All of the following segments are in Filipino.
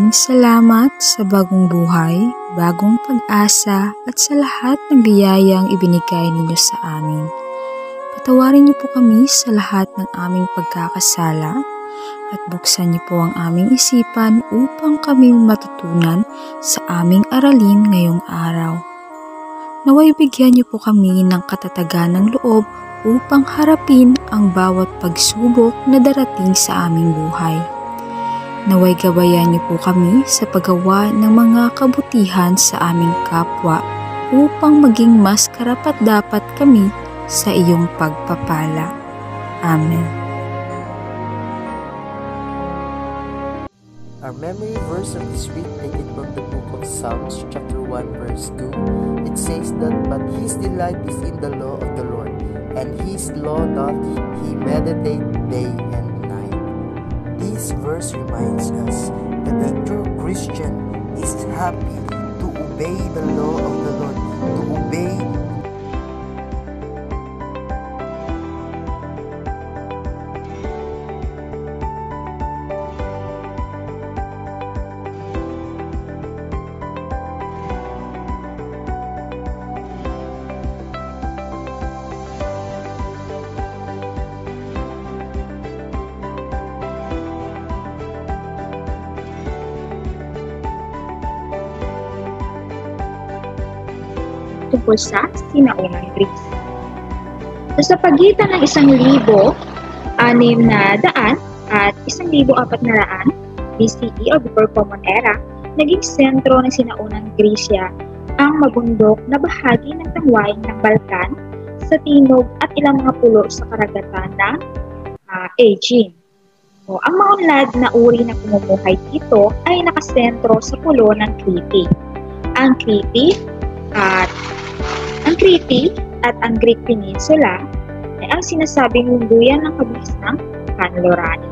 Maraming salamat sa bagong buhay, bagong pag-asa at sa lahat ng biyayang ibinigay ninyo sa amin. Patawarin niyo po kami sa lahat ng aming pagkakasala at buksan niyo po ang aming isipan upang kami matutunan sa aming aralin ngayong araw. Naway bigyan niyo po kami ng katatagan ng loob upang harapin ang bawat pagsubok na darating sa aming buhay. Naway gabayan niyo po kami sa paggawa ng mga kabutihan sa aming kapwa upang maging mas karapat-dapat kami sa iyong pagpapala. Amen. Our memory verse of this week taken from the book of Psalms chapter 1 verse 2. It says that, "But his delight is in the law of the Lord, and his law doth he meditate day and night." This verse reminds us that a true Christian is happy to obey the law of the Lord, to obey tungkol sa sinaunang Greece. So, sa pagitan ng 1,600 at 1,400 BCE o before Common Era, naging sentro ng sinaunang Grisya ang mabundok na bahagi ng tangwayin ng Balkan sa timog at ilang mga pulo sa karagatan ng Aegean. So, ang maunlad na uri na pumumuhay dito ay nakasentro sa pulo ng Crete. Ang Crete at ang Greek Peninsula ay ang sinasabing lunduyan ng kabihas ng Kanlurani.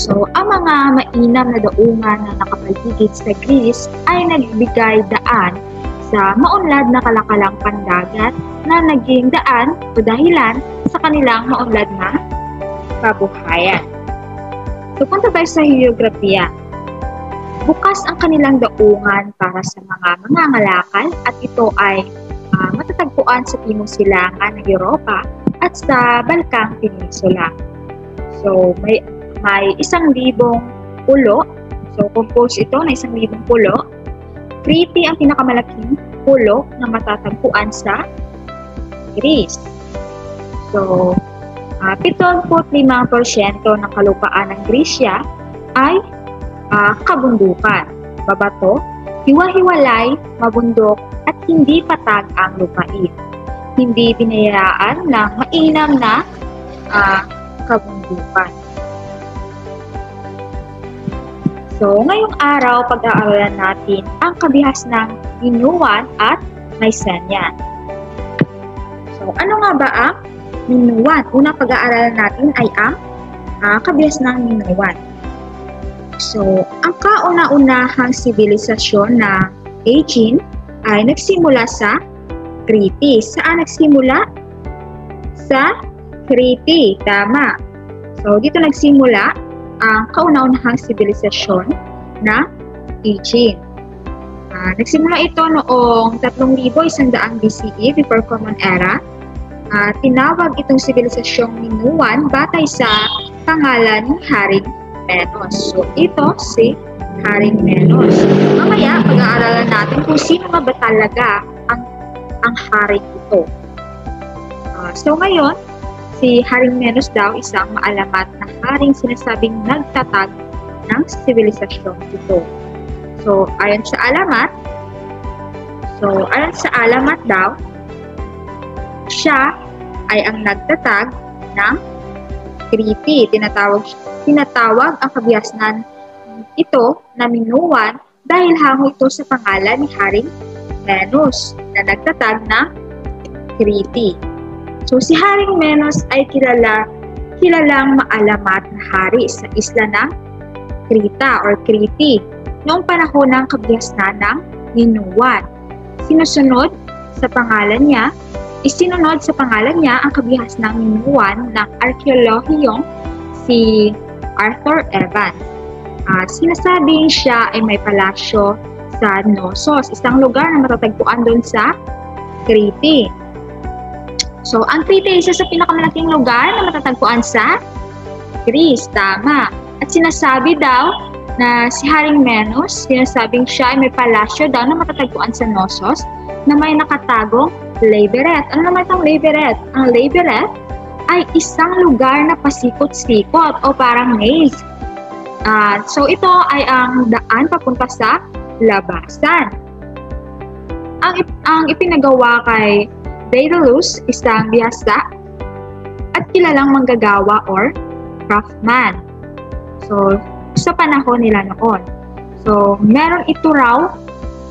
So, ang mga mainam na daungan na nakapaligid sa Greece ay nagbigay daan sa maunlad na kalakalang pandagat na naging daan o dahilan sa kanilang maunlad na kabuhayan. So, punta tayo sa geografiya. Bukas ang kanilang daungan para sa mga mangangalakal at ito ay matatagpuan sa timog silangan ng Europa at sa Balkang Peninsula. So, may 1,000 pulo. So, composed ito ng 1,000 pulo. Crete ang pinakamalaking pulo na matatagpuan sa Greece. So, 75% ng kalupaan ng Grisya ay kabundukan, babato, hiwa-hiwalay, mabundok, at hindi patag ang lupain. Hindi binayaan ng mainam na kabundukan. So, ngayong araw, pag-aaralan natin ang kabihas ng Minoan at Mycenaean. So, ano nga ba ang Minoan? Unang pag-aaralan natin ay ang kabihas ng Minoan. So, ang kauna-unahang sibilisasyon na Aegean ay nagsimula sa Crete. Saan nagsimula? Sa Crete, tama. So, dito nagsimula ang kauna-unahang sibilisasyon na Aegean. Nagsimula ito noong 3,100 BCE, before Common Era. Tinawag itong sibilisasyong Minoan batay sa pangalan ni Haring Menos. So, ito si Haring Menos. Mamaya, pag-aaralan natin kung sino nga ba talaga ang haring ito. So, ngayon, si Haring Menos daw isang maalamat na haring sinasabing nagtatag ng sibilisasyon ito. So, ayon sa alamat daw, siya ay ang nagtatag ng Crete. Tinatawag ang kabihasnan ito na Minoan dahil hango ito sa pangalan ni Haring Menos na nagtatag ng Crete. So, si Haring Menos ay kilalang maalamat na hari sa isla ng Crete or Crete noong panahon ng kabihasnan ng Minoan. Isinunod sa pangalan niya ang kabihas ng Minoan ng arkeolohiyong si Arthur Evans. Sinasabing siya ay may palasyo sa Knossos, isang lugar na matatagpuan doon sa Crete. So, ang Crete ay isa sa pinakamalaking lugar na matatagpuan sa Greece, tama. At sinasabi daw na si Haring Minos, sinasabing siya ay may palasyo daw na matatagpuan sa Knossos na may nakatagong labyrinth. Ano naman itong labyrinth? Ang labyrinth ay isang lugar na pasikot-sikot o parang maze. So ito ay ang daan papunta sa labasan. Ang ipinagawa kay Daedalus, isang bihasa at kilalang manggagawa or craftsman. So, sa panahon nila noon. So, meron ito raw,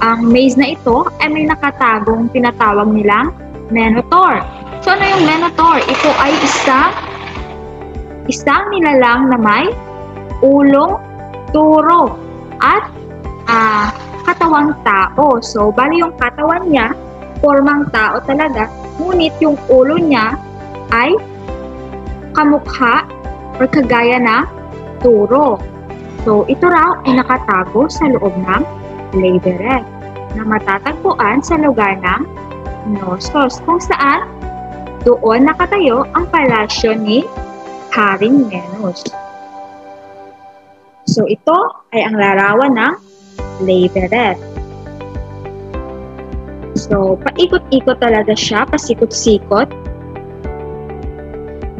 ang maze na ito ay may nakatagong tinatawag nilang Minotaur. So, ano yung Minotaur? Ito ay isang nilalang na may ulong turo at katawang tao. So, bali yung katawan niya, formang tao talaga, ngunit yung ulo niya ay kamukha or kagaya ng turo. So, ito raw ay nakatago sa loob ng labyrinth na matatagpuan sa lugar ng Knossos, kung saan doon nakatayo ang palasyo ni Haring Minos. So, ito ay ang larawan ng labyrinth. So, paikot-ikot talaga siya, pasikot-sikot.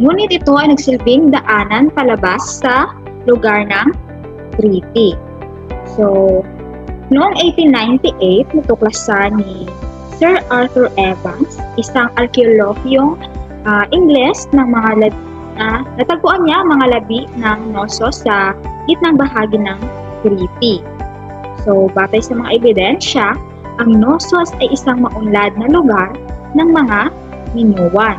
Ngunit ito ay nagsilbing daanan palabas sa lugar ng Crete. So, noong 1898, natuklasan ni Sir Arthur Evans, isang arkeologyong Ingles ng mga natagpuan niya mga labi ng Knossos sa gitnang bahagi ng Crete. So, batay sa mga ebidensya, ang Knossos ay isang maunlad na lugar ng mga Minoan.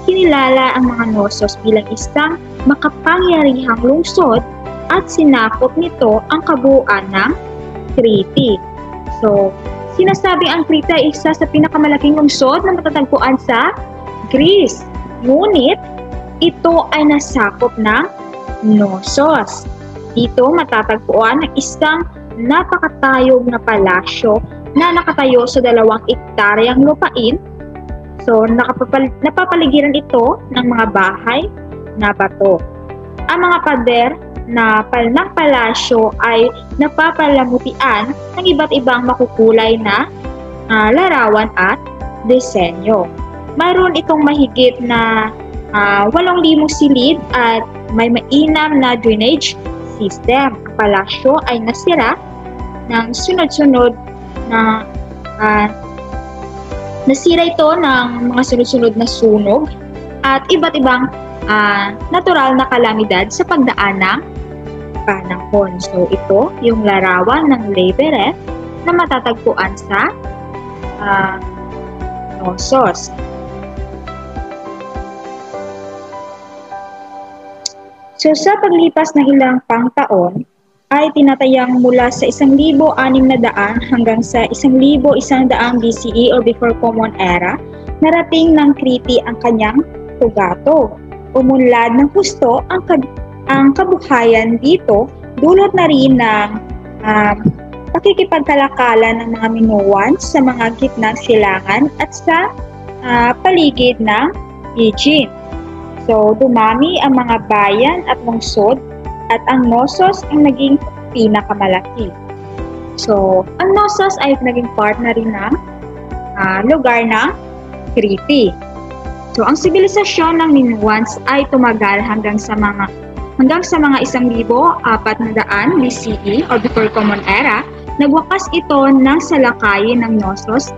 Kinilala ang mga Knossos bilang isang makapangyarihang lungsod at sinakop nito ang kabuuan ng Crete. So, sinasabi ang Crete ay isa sa pinakamalaking lungsod na matatagpuan sa Greece. Ngunit, ito ay nasakop ng Knossos. Dito matatagpuan ang isang napakatayog na palasyo na nakatayo sa 2 ektaryang lupain. So, napapaligiran ito ng mga bahay na bato. Ang mga pader ng palasyo ay napapalamutian ng iba't ibang makukulay na larawan at disenyo. Mayroon itong mahigit na 8,000 silid at may mainam na drainage system. Ang palasyo ay nasira ng sunod-sunod na nasira ito ng mga sunod-sunod na sunog at iba't ibang natural na kalamidad sa pagdaan ng panahon. So, ito yung larawan ng labyrinth na matatagpuan sa Knossos. So, sa paglipas ng ilang pang taon, ay tinatayang mula sa 1,600 hanggang sa 1,100 BCE or before Common Era, narating ng Crete ang kanyang tugato. Umunlad ng husto ang kabuhayan dito, dulot na rin ng pakikipagkalakalan ng mga Minoan sa mga gitnang silangan at sa paligid ng Aegean. So, dumami ang mga bayan at lungsod at ang Knossos ang naging pinakamalaki. So, ang Knossos ay naging part na rin ng lugar ng Crete. So, ang sibilisasyon ng Minoans ay tumagal hanggang sa mga 1,400 BCE or before Common Era. Nagwakas ito ng salakayin ng Knossos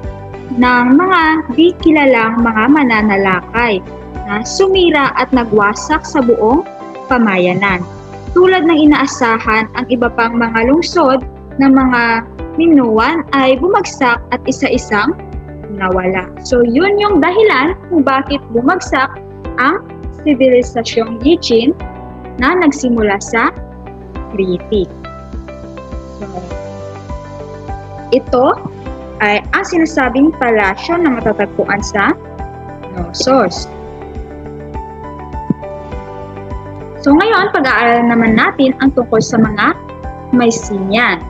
ng mga di kilalang mga mananalakay na sumira at nagwasak sa buong pamayanan. Tulad ng inaasahan, ang iba pang mga lungsod ng mga Minoan ay bumagsak at isa-isang nawala. So, yun yung dahilan kung bakit bumagsak ang sibilisasyong Aegean na nagsimula sa Crete. So, ito ay ang sinasabing palasyo na matatagpuan sa Knossos. So, ngayon, pag-aaralan naman natin ang tungkol sa mga Mycenaean.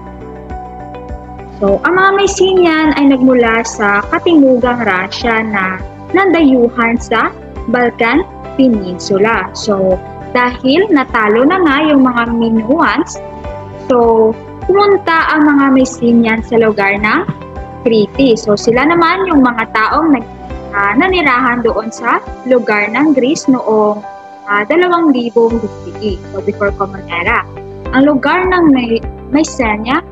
So, ang mga Mycenaean ay nagmula sa katimugang Russia na nandayuhan sa Balkan Peninsula. So, dahil natalo na nga yung mga Minoans, so, pumunta ang mga Mycenaean sa lugar ng Crete. So, sila naman yung mga taong nanirahan doon sa lugar ng Greece noong 2000 BCE, so before Common Era. Ang lugar ng Mycenae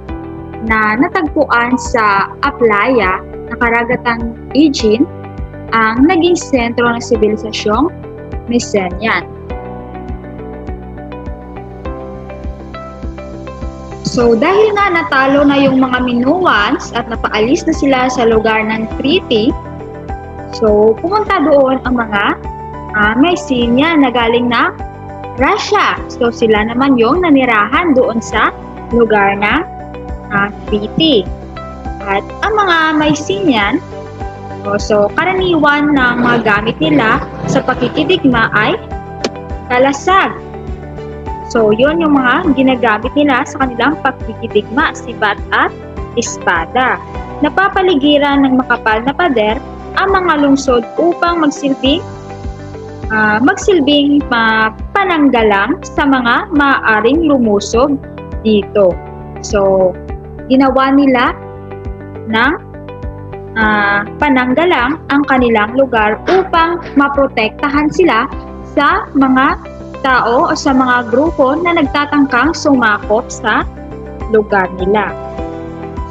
na natagpuan sa Aplaya na karagatang Aegean ang naging sentro ng sibilisasyong Mycenaean. So dahil nga natalo na yung mga Minoans at napaalis na sila sa lugar ng Crete, so pumunta doon ang mga Mycenaean na galing na Russia. So sila naman yung nanirahan doon sa lugar ng Crete. At ang mga Mycenaean, so karaniwan ng mga gamit nila sa pakikidigma ay kalasag. So yun yung mga ginagamit nila sa kanilang pakikidigma, sibat at espada. Napapaligiran ng makapal na pader ang mga lungsod upang magsilbing pananggalang sa mga maaaring lumusob dito. So, ginawa nila ng pananggalang ang kanilang lugar upang maprotektahan sila sa mga tao o sa mga grupo na nagtatangkang sumakop sa lugar nila.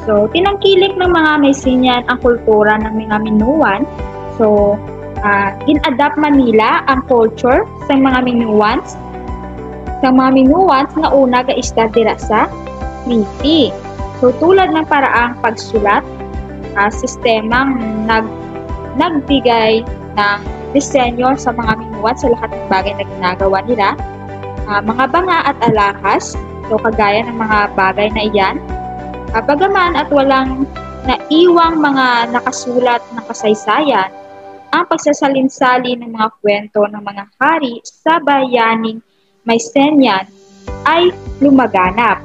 So, tinangkilik ng mga Mycenaean ang kultura ng mga Minoan. So, in-adapt man nila ang culture sa mga Minoans. Sa mga Minoans na una ga-estadira sa Crete. So, tulad ng paraang pagsulat, sistemang nagbigay ng disenyo sa mga Minoans sa lahat ng bagay na ginagawa nila. Mga banga at alahas, so kagaya ng mga bagay na iyan, bagaman at walang naiwang mga nakasulat na kasaysayan, ang pagsasalin-salin ng mga kwento ng mga hari sa bayaning Mycenaean ay lumaganap.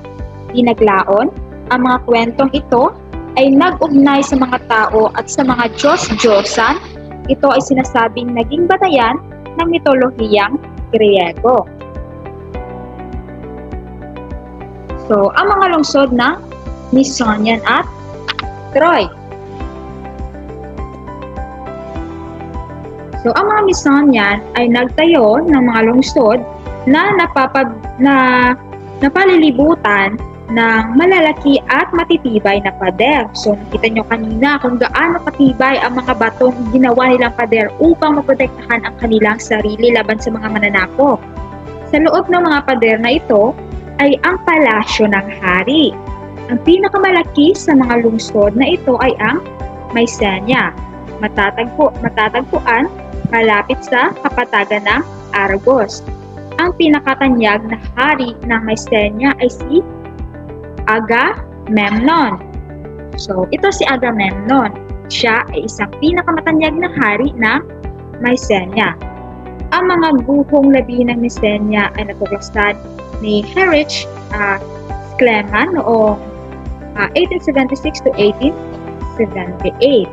Dinaglaon, ang mga kwentong ito ay nag-ugnay sa mga tao at sa mga Diyos-Diyosan. Ito ay sinasabing naging batayan ng mitolohiyang Griego. So, ang mga lungsod na Mycenaean at Troy. So, ang mga Mycenaean ay nagtayo ng mga lungsod na napalilibutan ng malalaki at matitibay na pader. So, nakita nyo kanina kung gaano katibay ang mga batong ginawa nilang pader upang maprotektahan ang kanilang sarili laban sa mga mananakop. Sa loob ng mga pader na ito ay ang palasyo ng hari. Ang pinakamalaki sa mga lungsod na ito ay ang Mycenae. Matatagpuan malapit sa kapatagan ng Argos. Ang pinakatanyag na hari ng Mycenae ay si Agamemnon. So, ito si Agamemnon. Siya ay isang pinakamatanyag na hari ng Mycenae. Ang mga guhong labi ng Mycenae ay natuklasan ni Heinrich Schliemann noong 1876 to 1878.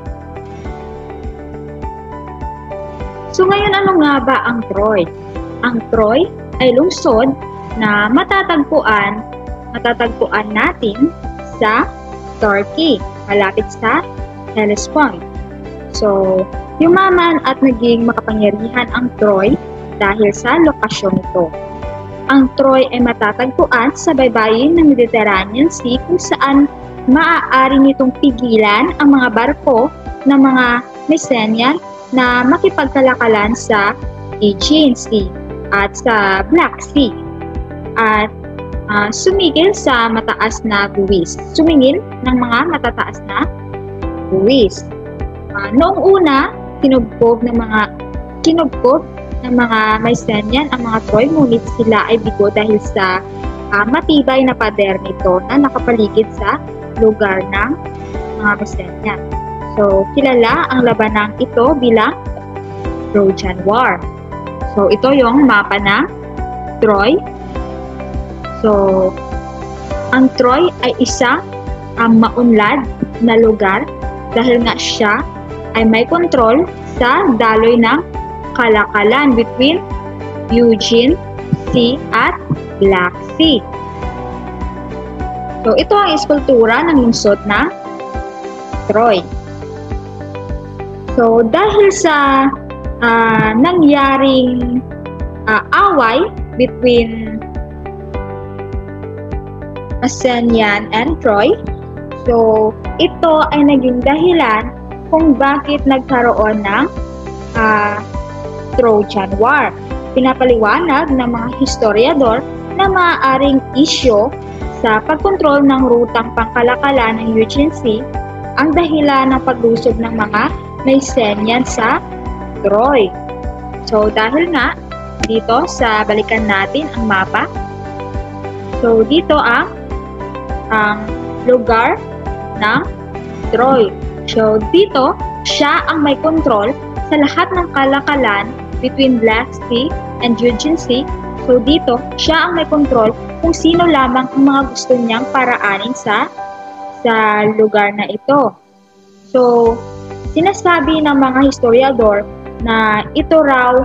So ngayon, ano nga ba ang Troy? Ang Troy ay lungsod na matatagpuan natin sa Turkey, malapit sa Hellespont. So, yumaman at naging makapangyarihan ang Troy dahil sa lokasyon nito. Ang Troy ay matatagpuan sa baybayin ng Mediterranean Sea kung saan maaari nitong pigilan ang mga barko ng mga Mycenaean na makipagkalakalan sa Aegean Sea at sa Black Sea at sumingil ng mga matataas na buwis. Noong una, kinubkob ng mga Mycenaean ang mga Troy, ngunit sila ay bigo dahil sa matibay na pader nito na nakapaligid sa lugar ng mga Mycenaean. So, kilala ang labanang ito bilang Trojan War. So, ito yung mapa ng Troy. So, ang Troy ay isang maunlad na lugar dahil nga siya ay may kontrol sa daloy ng kalakalan between Eugene Sea at Black Sea. So, ito ang eskultura ng lungsod ng Troy. So, dahil sa nangyaring away between Athenian and Troy, so ito ay naging dahilan kung bakit nagkaroon ng Trojan War. Pinapaliwanag ng mga historiador na maaaring isyo sa pagkontrol ng rutang pangkalakalan ng Eugene Sea ang dahilan ng paglusob ng mga Mycenaean sa Troy. So dahil nga dito sa balikan natin ang mapa. So dito ang lugar ng Troy. So dito siya ang may kontrol sa lahat ng kalakalan between Black Sea and Eugene Sea. So dito siya ang may kontrol kung sino lamang ang mga gusto niyang paraanin sa lugar na ito. So sinasabi ng mga historiador na ito raw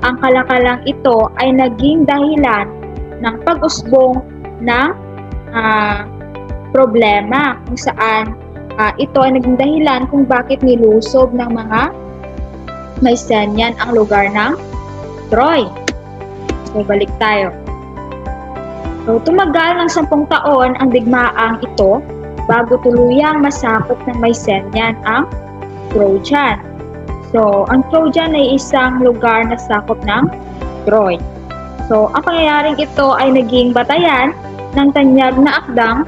ang kalakalang ito ay naging dahilan ng pag-usbong ng problema kung saan ito ay naging dahilan kung bakit nilusob ng mga Mycenaean ang lugar ng Troy. So balik tayo. So tumagal ng 10 taon ang digmaang ito bago tuluyang masakop ng Mycenaean ang Trojan. So, ang Trojan ay isang lugar na sakop ng Troy. So, ang pangyayaring ito ay naging batayan ng tanyag na akdang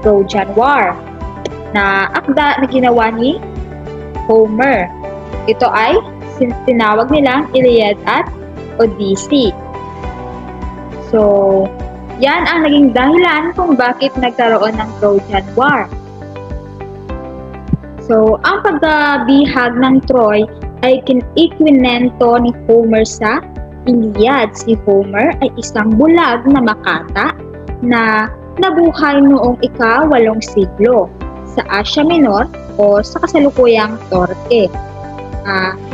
Trojan War na akda na ginawa ni Homer. Ito ay tinawag nilang Iliad at Odyssey. So, yan ang naging dahilan kung bakit nagkaroon ng Trojan War. So, ang pagbihag ng Troy ay ikwinento ni Homer sa Iliad. Si Homer ay isang bulag na makata na nabuhay noong ika-8 siglo sa Asia Minor o sa kasalukuyang Turkey.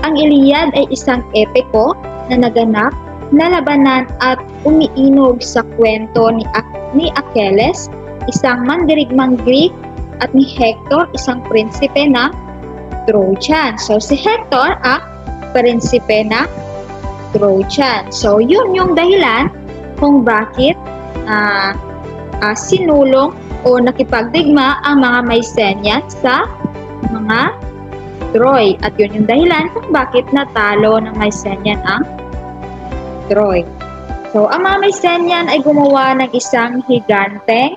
Ang Iliad ay isang epiko na naganap na labanan at umiinog sa kwento ni Achilles, isang mandirigmang Greek, at ni Hector, isang prinsipe na Trojan. So, si Hector ang prinsipe na Trojan. So, yun yung dahilan kung bakit sinulong o nakipagdigma ang mga Mycenaean sa mga Troy. At yun yung dahilan kung bakit natalo ng Mycenaean ang Troy. So, ang mga Mycenaean ay gumawa ng isang higanteng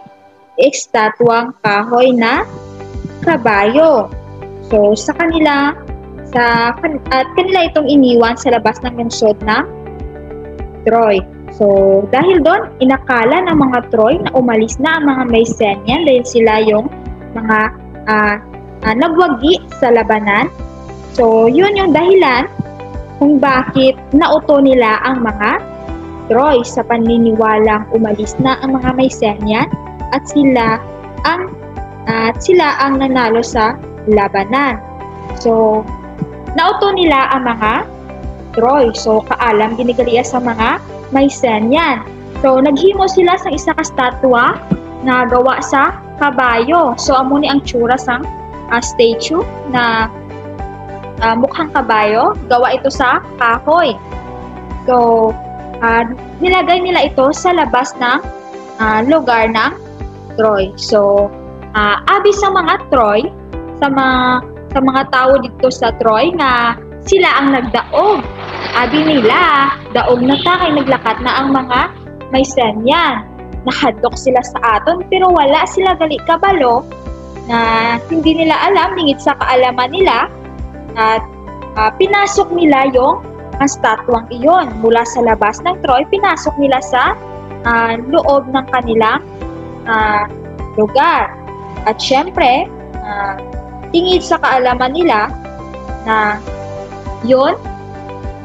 estatwang kahoy na kabayo. So, kanila itong iniwan sa labas ng lungsod ng Troy. So, dahil doon, inakala ng mga Troy na umalis na ang mga Mycenaean dahil sila yung mga nagwagi sa labanan. So, yun yung dahilan kung bakit nauto nila ang mga Troy sa paniniwalang umalis na ang mga Mycenaean at sila ang nanalo sa labanan. So, nauto nila ang mga Troy. So, kaalam ginigaliya sa mga Mycenaean. So, naghimo sila sa isa ka statwa na gawa sa kabayo. So, amo ni ang tsura sang statue na mukhang kabayo. Gawa ito sa kahoy. So, nilagay nila ito sa labas ng lugar ng Troy. So, abi sa mga Troy, sa mga tao dito sa Troy na sila ang nagdaog. Abi nila, daog na kay naglakat na ang mga Mycenaean. Nahadlok sila sa aton pero wala sila gali kabalo na hindi nila alam, ningit sa kaalaman nila at pinasok nila yung statwang iyon mula sa labas ng Troy, pinasok nila sa loob ng kanilang lugar. At syempre, tingin sa kaalaman nila na yon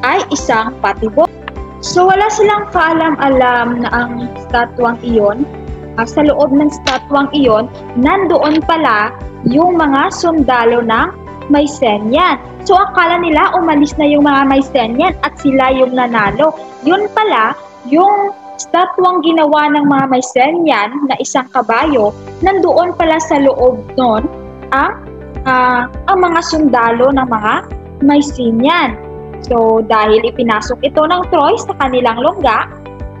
ay isang patibok. So wala silang kaalam-alam na ang statwang iyon sa loob ng statwang iyon, nandoon pala yung mga sundalo ng Mycenaean. So akala nila umalis na yung mga Mycenaean at sila yung nanalo. Yun pala, yung statwang ginawa ng mga Mycenaean na isang kabayo, nandoon pala sa loob nun ang mga sundalo ng mga Mycenaean. So dahil ipinasok ito ng Troy sa kanilang lungga,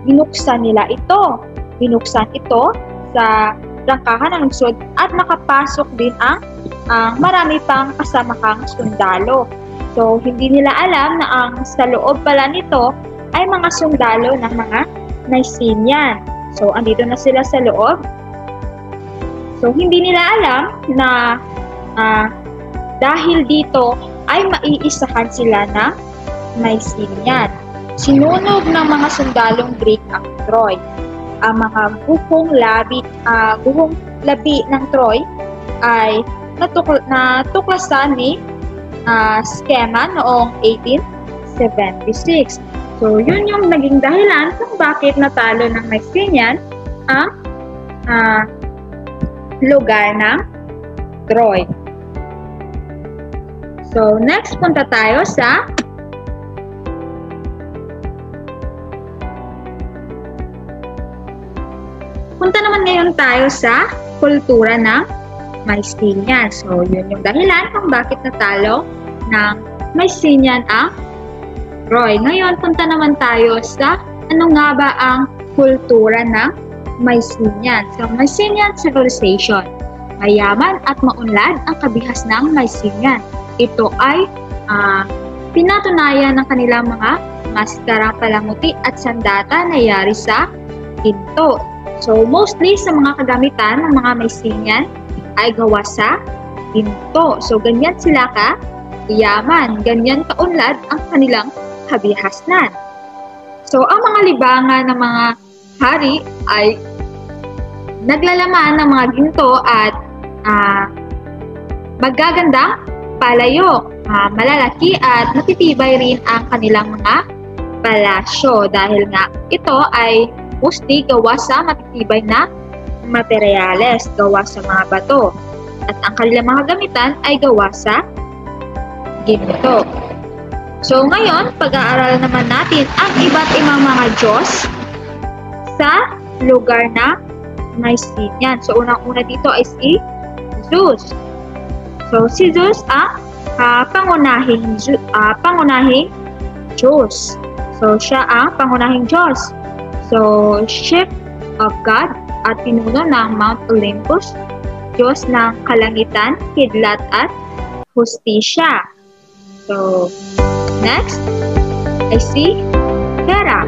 binuksan nila ito. Binuksan ito sa rangkahan ng lungsod at nakapasok din ang marami pang kasamakang sundalo. So, hindi nila alam na ang sa loob pala nito ay mga sundalo ng mga Mycenaean. So, andito na sila sa loob. So, hindi nila alam na dahil dito ay maiisahan sila ng Mycenaean. Sinunog ng mga sundalong Greek ang Troy. Ang mga guhong labi ng Troy ay natuklasan ni Scema noong 1876. So, yun yung naging dahilan kung bakit natalo ng Mycenaean ang lugar ng Troy. So, next punta tayo sa naman ngayon tayo sa kultura ng Mycenaean. So, yun yung dahilan kung bakit natalo ng Mycenaean ang Troy. Ngayon, punta naman tayo sa ano nga ba ang kultura ng Mycenaean. So, Mycenaean civilization. Mayaman at maunlad ang kabihas ng Mycenaean. Ito ay pinatunayan ng kanilang mga maskarang palamuti at sandata na yari sa ginto. So, mostly sa mga kagamitan ng mga Mycenaean ay gawa sa ginto. So, ganyan sila yaman, ganyan kaunlad ang kanilang kabihasnan. So, ang mga libangan ng mga hari ay naglalaman ng mga ginto at magagandang palayo, malalaki at matitibay rin ang kanilang mga palasyo dahil nga ito ay mostly gawa sa matitibay na materyales, gawa sa mga bato. At ang kanilang mga gamitan ay gawa sa ginto. So ngayon, pag-aaralan naman natin ang iba't ibang mga Diyos sa lugar na Mycenaean. So unang-una dito ay si Zeus. So si Zeus ang pangunahing Diyos. So siya ang pangunahing Diyos. So, chief of God at pinuno ng Mount Olympus, Diyos ng kalangitan, kidlat at hustisya. So, next ay si Hera.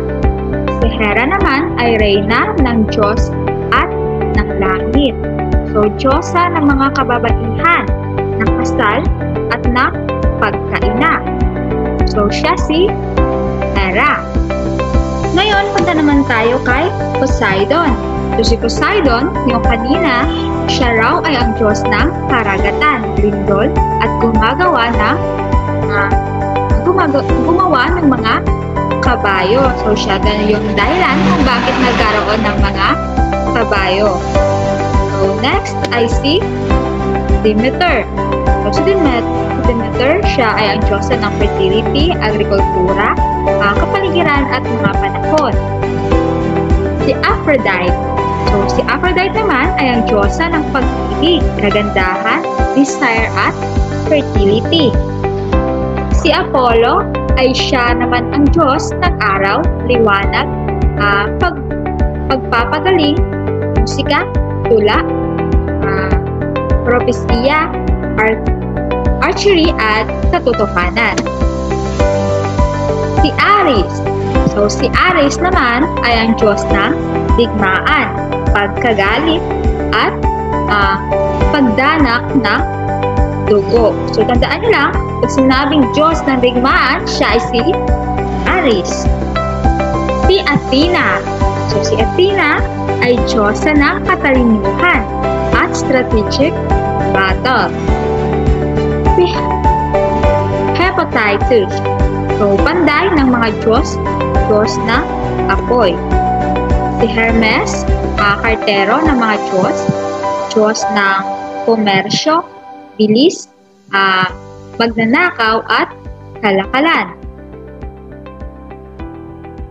Si Hera naman ay reyna ng Diyos at ng langit. So, Diyosa ng mga kababaihan, ng kasal at ng pagkaina. So, siya si Hera. Ngayon, punta naman tayo kay Poseidon. So si Poseidon, yung kanina, siya raw ay ang Diyos ng karagatan, lindol, at gumawa ng mga kabayo. So siya ganun yung dahilan kung bakit nagkaroon ng mga kabayo. So next ay si Demeter. So si Demeter, siya ay ang Diyosa ng fertility, agrikultura, kapaligiran at mga panahon. Si Aphrodite. So, si Aphrodite naman ay ang Diyosa ng pag-ibig, kagandahan, desire at fertility. Si Apollo ay siya naman ang Diyos ng araw, liwanag, pagpapagaling, musika, tula, propesya, archery at katotohanan. Si Ares. So, si Ares naman ay ang Diyos ng digmaan, pagkagalit, at pagdanak ng dugo. So, tandaan nyo lang, pag sinabing Diyos ng digmaan, siya ay si Ares. Si Athena. So, si Athena ay Diyosa ng katalinuhan at strategic battle. Si Hephaestus. So, panday ng mga Diyos ng apoy. Si Hermes kartero ng mga Diyos ng komersyo, bilis, magnanakaw at kalakalan.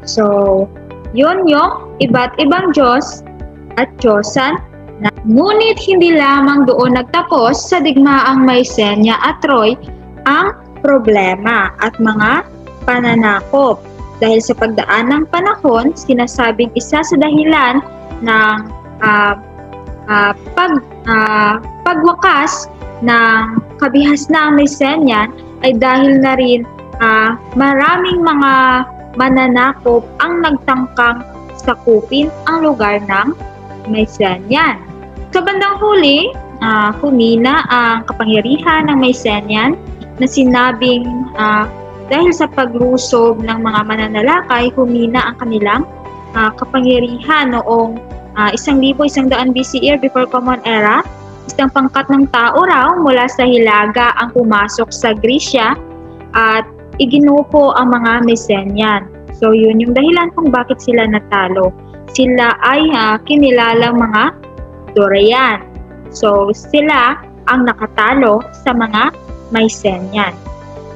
So, yun yung iba't ibang Diyos at Diyosan. Ngunit hindi lamang doon nagtapos sa digmaang Maysenia at Troy ang problema at mga pananakop. Dahil sa pagdaan ng panahon, sinasabing isa sa dahilan ng pagwakas ng kabihasnang Mycenaean ay dahil na rin maraming mga mananakop ang nagtangkang sakupin ang lugar ng Mycenaean. Sa bandang huli, humina ang kapangyarihan ng Mycenaean na sinabing dahil sa paglusob ng mga mananalakay, humina ang kanilang kapangyarihan noong 1100 BCE before Common Era. Isang pangkat ng tao raw mula sa Hilaga ang pumasok sa Grisya at iginupo ang mga Mycenaean. So yun yung dahilan kung bakit sila natalo. Sila ay kinilalang mga Dorian. So sila ang nakatalo sa mga Mycenaean.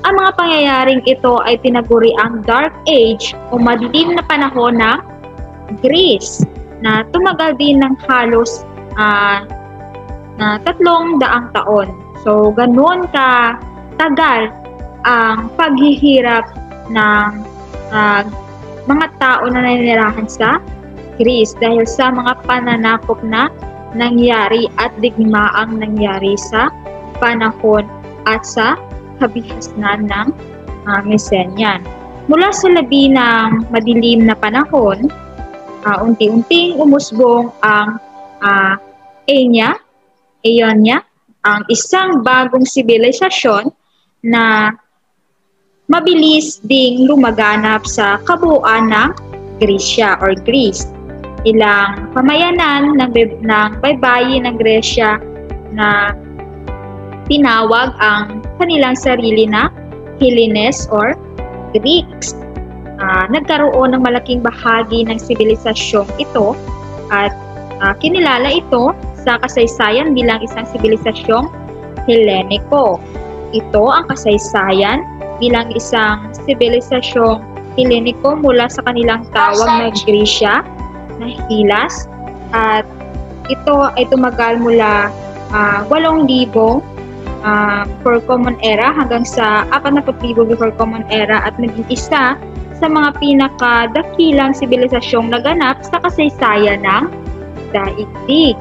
Ang mga pangyayaring ito ay tinaguri ang Dark Age o madilim na panahon ng Greece na tumagal din ng halos na 300 taon. So ganoon ka tagal ang paghihirap ng mga tao na nanirahan sa Greece dahil sa mga pananakop na nangyari at digmaang nangyari sa panahon at sa kabihasnan ng Mycenaean. Mula sa labi ng madilim na panahon, unti-unting umusbong ang Ionia, ang isang bagong sibilisasyon na mabilis ding lumaganap sa kabuuan ng Grisya or Greece. Ilang pamayanan ng baybayin ng Gresya na tinawag ang kanilang sarili na Hellenes or Greeks. Nagkaroon ng malaking bahagi ng sibilisasyong ito at kinilala ito sa kasaysayan bilang isang sibilisasyong Helleniko. Ito ang kasaysayan bilang isang sibilisasyong Helleniko mula sa kanilang tawag na Grisya na Hilas at ito ay tumagal mula 8,000 before Common Era hanggang sa 40,000 before Common Era at naging isa sa mga pinakadakilang sibilisasyong naganap sa kasaysayan ng daigdig.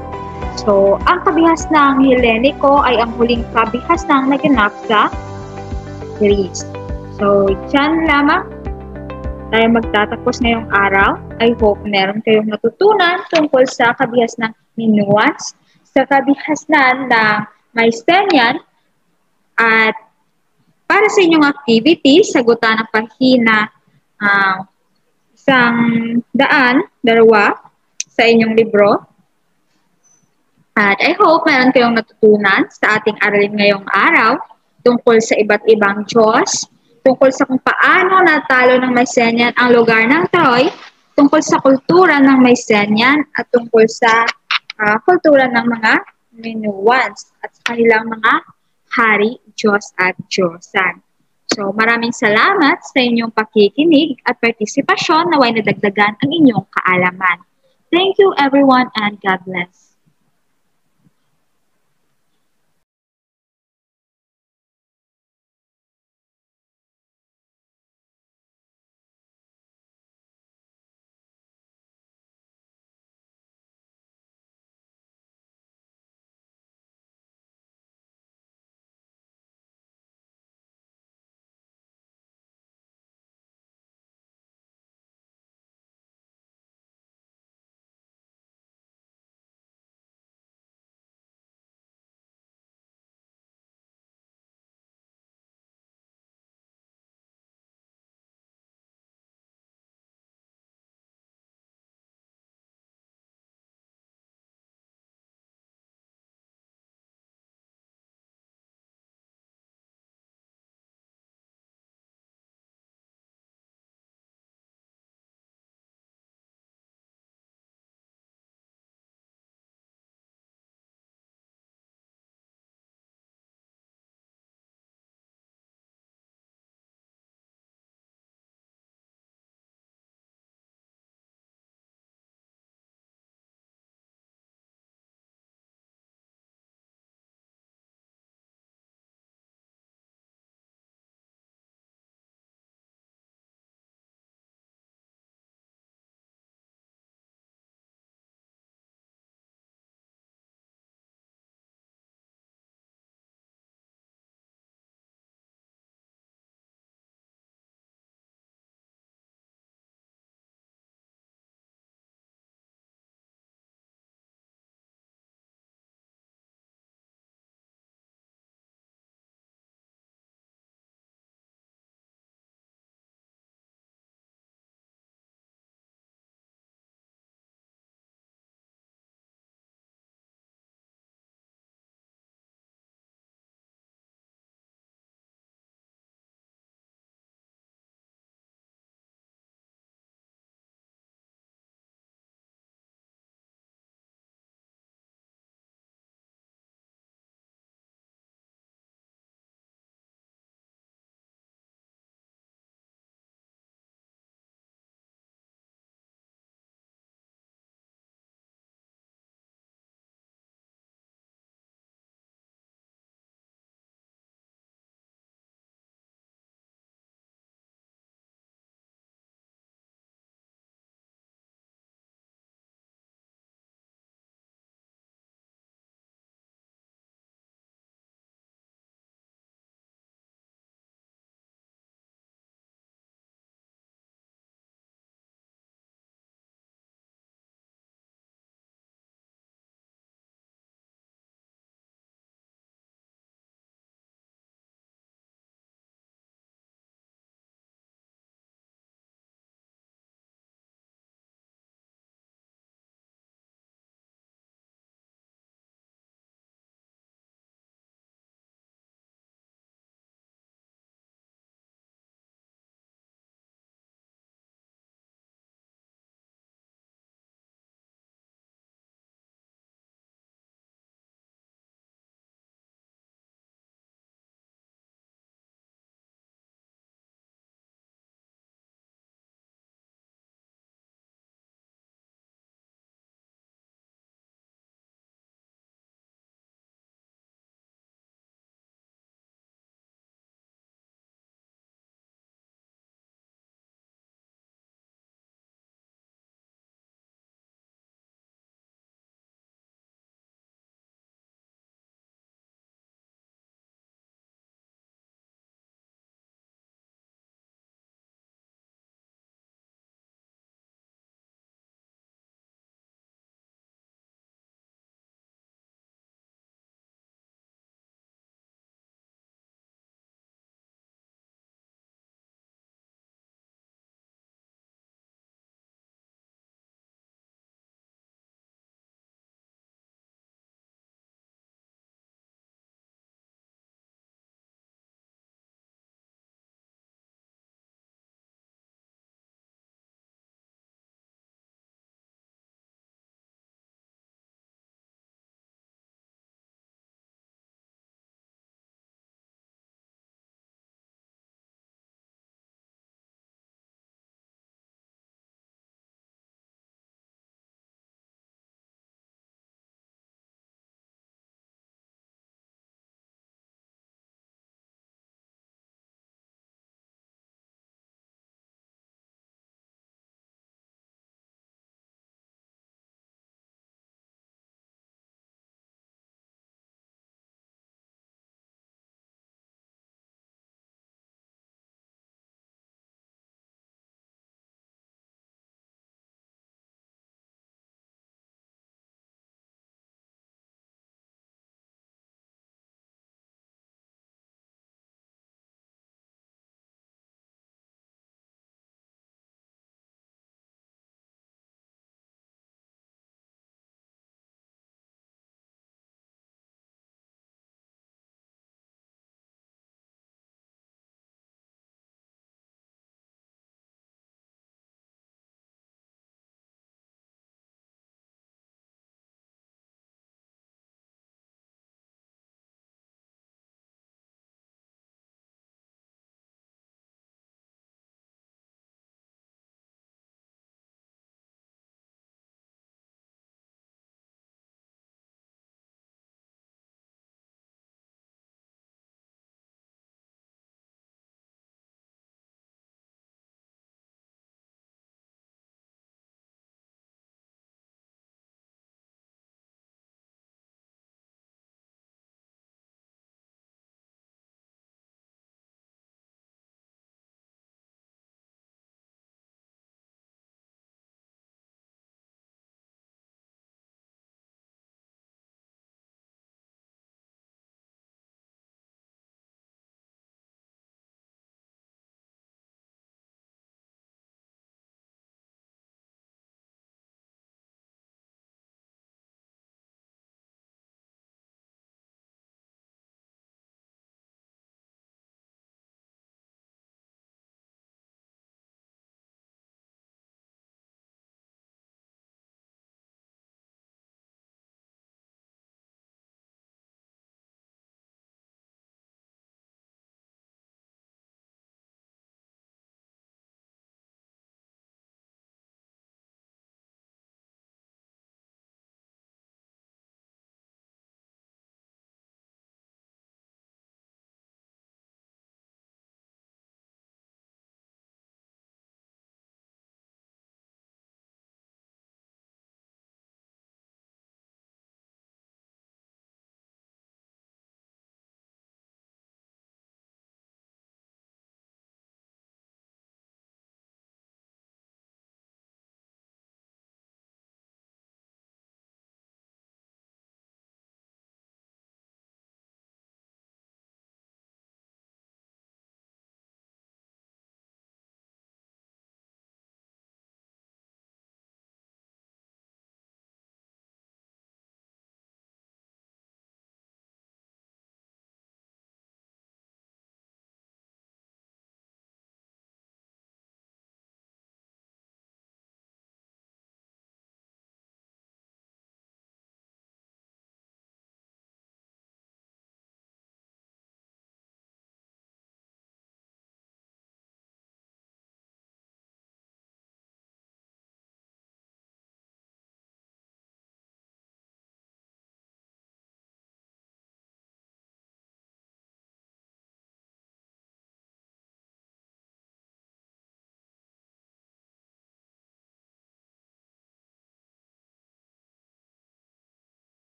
So, ang kabihasnang Helleniko ay ang huling kabihasnang naganap sa Greece. So, dyan lamang tayo magtatapos ngayong araw. I hope meron kayong natutunan tungkol sa kabihasnang Minoans, sa kabihasnan ng Mycenaean, at para sa inyong activity, sagutan ang pahina 102 sa inyong libro. At I hope meron kayong natutunan sa ating aralin ngayong araw tungkol sa iba't ibang Diyos, tungkol sa kung paano natalo ng Mycenaean ang lugar ng Troy, tungkol sa kultura ng Mycenaean at tungkol sa kultura ng mga Minoans at sa kanilang mga hari, Diyos at Diyosan. So maraming salamat sa inyong pakikinig at partisipasyon, naway nadagdagan ang inyong kaalaman. Thank you everyone and God bless.